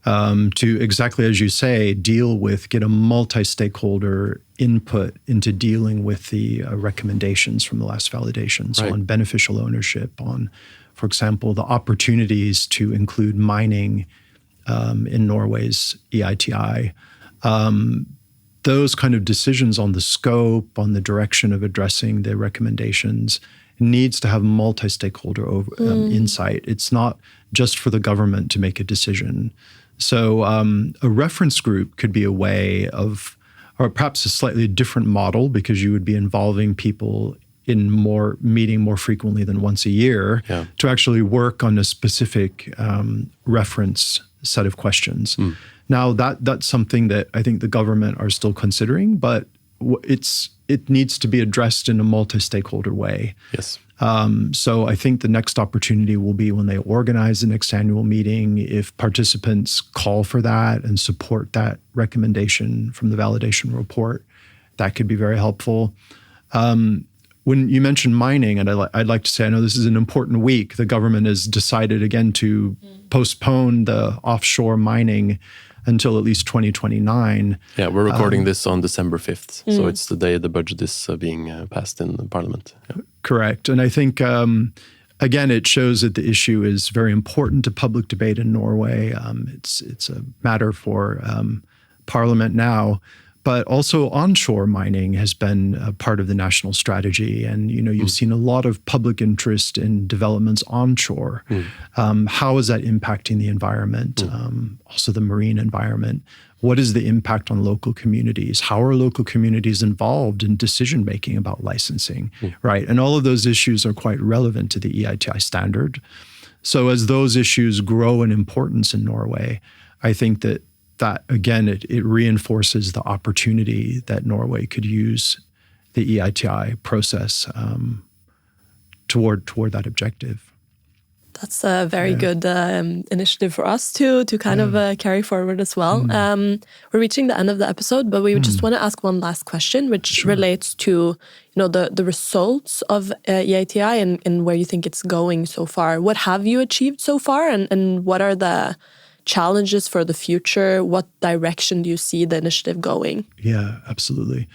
to, exactly as you say, get a multi-stakeholder input into dealing with the recommendations from the last validation. So on beneficial ownership, on, for example, the opportunities to include mining in Norway's EITI. Those kind of decisions on the scope, on the direction of addressing the recommendations needs to have multi-stakeholder insight. It's not just for the government to make a decision. So a reference group could be a way of, or perhaps a slightly different model, because you would be involving people in meeting more frequently than once a year to actually work on a specific reference set of questions. Now, that's something that I think the government are still considering, but it needs to be addressed in a multi-stakeholder way. Yes. So I think the next opportunity will be when they organize the next annual meeting, if participants call for that and support that recommendation from the validation report, that could be very helpful. When you mentioned mining, and I'd like to say, I know this is an important week, the government has decided again to postpone the offshore mining until at least 2029. Yeah, we're recording this on December 5th, so it's the day the budget is being passed in the parliament. Yeah. Correct. And I think, again, it shows that the issue is very important to public debate in Norway. It's a matter for parliament now. But also onshore mining has been a part of the national strategy. And, you've seen a lot of public interest in developments onshore. How is that impacting the environment? Also the marine environment. What is the impact on local communities? How are local communities involved in decision-making about licensing, right? And all of those issues are quite relevant to the EITI standard. So as those issues grow in importance in Norway, I think that again, it reinforces the opportunity that Norway could use the EITI process toward that objective. That's a very good initiative for us to kind of carry forward as well. We're reaching the end of the episode, but we just want to ask one last question, which relates to the results of EITI and where you think it's going so far. What have you achieved so far, and what are the challenges for the future? What direction do you see the initiative going? Yeah, absolutely.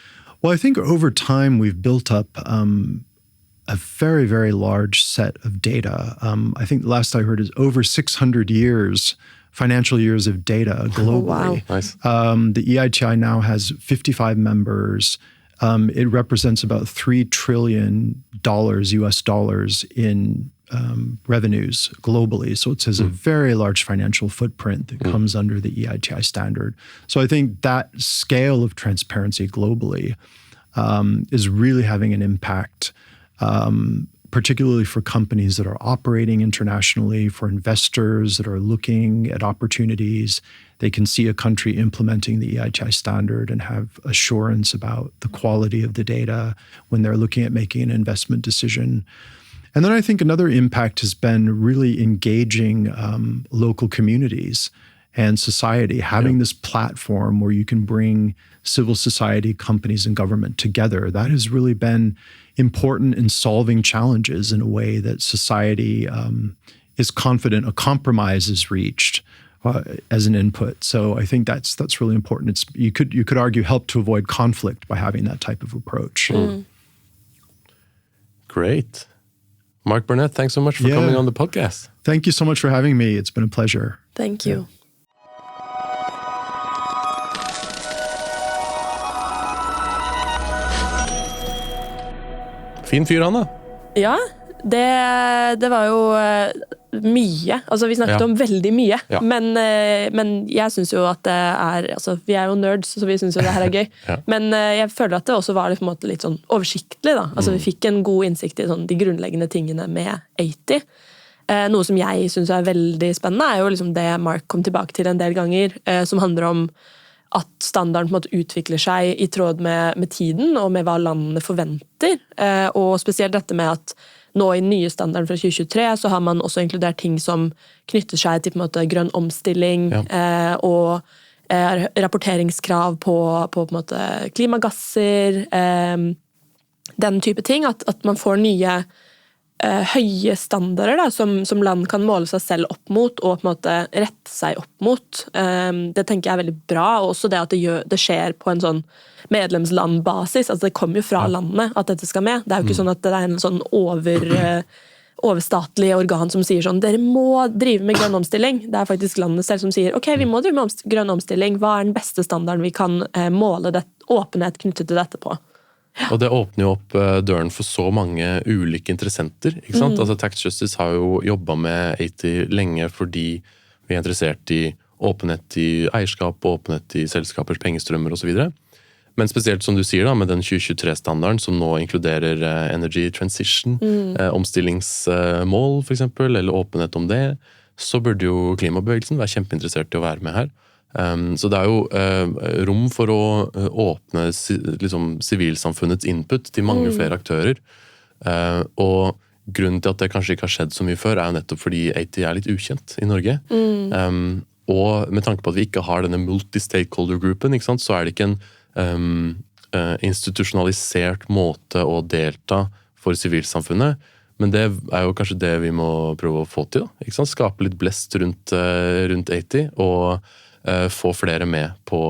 Well, I think over time we've built up a very, very large set of data. I think the last I heard is over 600 financial years of data globally. Wow. Nice. The EITI now has 55 members. It represents about $3 trillion US dollars in revenues globally. So it has a very large financial footprint that comes under the EITI standard. So I think that scale of transparency globally is really having an impact, particularly for companies that are operating internationally, for investors that are looking at opportunities. They can see a country implementing the EITI standard and have assurance about the quality of the data when they're looking at making an investment decision. And then I think another impact has been really engaging local communities and society, having this platform where you can bring civil society, companies, and government together. That has really been important in solving challenges in a way that society is confident a compromise is reached as an input. So I think that's really important. You could argue help to avoid conflict by having that type of approach. Great. Mark Burnett, thanks so much for coming on the podcast. Thank you so much for having me. It's been a pleasure. Thank you. Fin fyr han da. Ja, det var jo mye. Altså, vi snakket om veldig mye. Ja. Men jeg synes jo at det altså, vi jo nerds, så vi synes jo det her gøy. Men jeg føler at det også var på en måte litt sånn oversiktlig da. Altså, vi fikk en god innsikt i sånn, de grunnleggende tingene med EITI. Noe som jeg synes veldig spennende jo liksom det Mark kom tilbake til en del ganger, som handler om at standarden på en måte utvikler seg i tråd med tiden og med hva landene forventer. Og spesielt dette med at nå i den nye standarden fra 2023 så har man også inkludert ting som knytter seg til på en måte grønn omstilling og rapporteringskrav på en måte klimagasser, den type ting, at man får nye høye standarder da, som land kan måle seg selv opp mot og på en måte rette seg opp mot. Det tenker jeg veldig bra, og også det at det skjer på en sånn medlemslandbasis, altså det kommer jo fra landene at dette skal med. Det jo ikke sånn at det en sånn overstatlig organ som sier sånn, dere må drive med grønn omstilling. Det faktisk landene selv som sier, ok, vi må drive med grønn omstilling. Hva den beste standarden vi kan måle åpenhet knyttet til dette på? Og det åpner jo opp døren for så mange ulike interessenter, ikke sant? Altså Tax Justice har jo jobbet med EITI lenge fordi vi interessert i åpenhet i eierskap, åpenhet i selskapers pengestrømmer og så videre. Men spesielt som du sier da, med den 2023-standarden som nå inkluderer energy transition, omstillingsmål for eksempel, eller åpenhet om det, så burde jo klimabevegelsen være kjempeinteressert i å være med her. Så det jo rom for å åpne liksom, sivilsamfunnets input til mange flere aktører. Og grunnen til at det kanskje ikke har skjedd så mye før jo nettopp fordi EITI litt ukjent i Norge. Og med tanke på at vi ikke har denne multi-stakeholder-gruppen, ikke sant, så det ikke en institusjonalisert måte å delta for sivilsamfunnet. Men det jo kanskje det vi må prøve å få til, da, ikke sant? Skape litt blest rundt EITI og få flere med på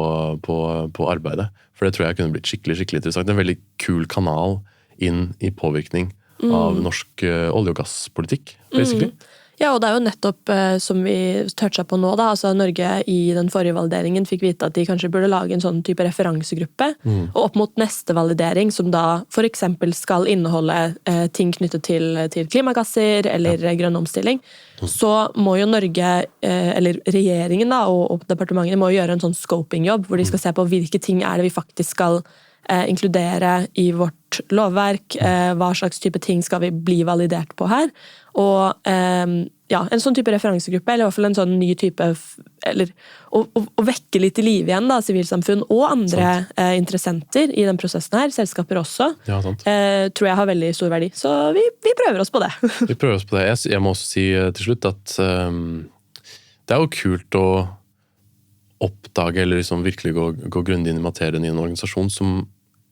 arbeidet. For det tror jeg kunne blitt skikkelig interessant. Det en veldig kul kanal inn i påvirkning av norsk olje- og gasspolitikk, basically. Ja, og det jo nettopp som vi touchet på nå da, altså Norge i den forrige valideringen fikk vite at de kanskje burde lage en sånn type referansegruppe, og opp mot neste validering, som da for eksempel skal inneholde ting knyttet til klimagasser eller grønn omstilling, så må jo Norge, eller regjeringen da, og departementet må gjøre en sånn scoping-jobb, hvor de skal se på hvilke ting det vi faktisk skal inkludere i vårt lovverk, hva slags type ting skal vi bli validert på her, og en sånn type referansegruppe, eller i hvert fall en sånn ny type, eller å vekke litt i liv igjen da, sivilsamfunn og andre interessenter i den prosessen her, selskaper også, tror jeg har veldig stor verdi, så vi prøver oss på det. Vi prøver oss på det. Jeg må også si til slutt at det jo kult å oppdage, eller liksom virkelig gå grundig inn i materien i en organisasjon som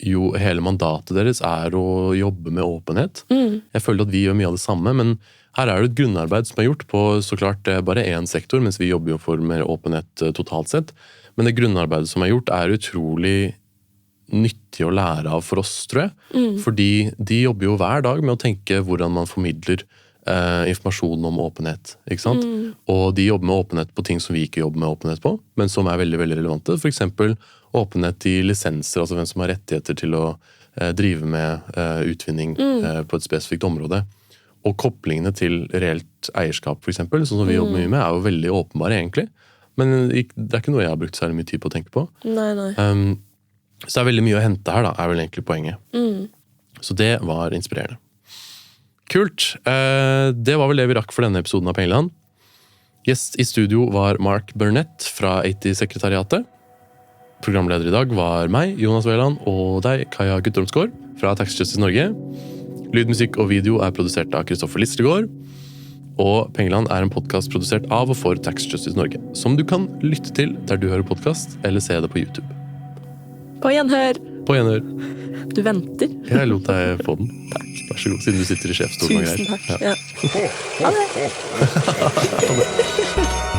jo hele mandatet deres å jobbe med åpenhet. Jeg føler at vi gjør mye av det samme, men her det et grunnarbeid som gjort på så klart bare én sektor, mens vi jobber jo for mer åpenhet totalt sett. Men det grunnarbeidet som gjort utrolig nyttig å lære av for oss, tror jeg. Fordi de jobber jo hver dag med å tenke hvordan man formidler informasjon om åpenhet, ikke sant? Og de jobber med åpenhet på ting som vi ikke jobber med åpenhet på, men som veldig, veldig relevante. For eksempel åpenhet i lisenser, altså hvem som har rettigheter til å drive med utvinning på et spesifikt område. Og koblingene til reelt eierskap, for eksempel, sånn som vi jobber mye med, jo veldig åpenbare egentlig. Men det ikke noe jeg har brukt særlig mye tid på å tenke på. Nei. Så det veldig mye å hente her, da, vel egentlig poenget. Så det var inspirerende. Kult. Det var vel det vi rakk for denne episoden av Pengeland. Gjest i studio var Mark Burnett fra EITI-sekretariatet. Programleder i dag var meg, Jonas Veland, og deg, Kaja Guttormsgaard, fra Tax Justice Norge. Lydmusikk og video produsert av Kristoffer Listegård. Og Pengeland en podcast produsert av og for Tax Justice Norge, som du kan lytte til der du hører podcast, eller se det på YouTube. På gjenhør! På gjenhør. Du venter. Jeg lot deg få den. Takk. Vær så god, siden du sitter i sjefstolen og greier. Tusen takk. Ja. Ha det! Ha det.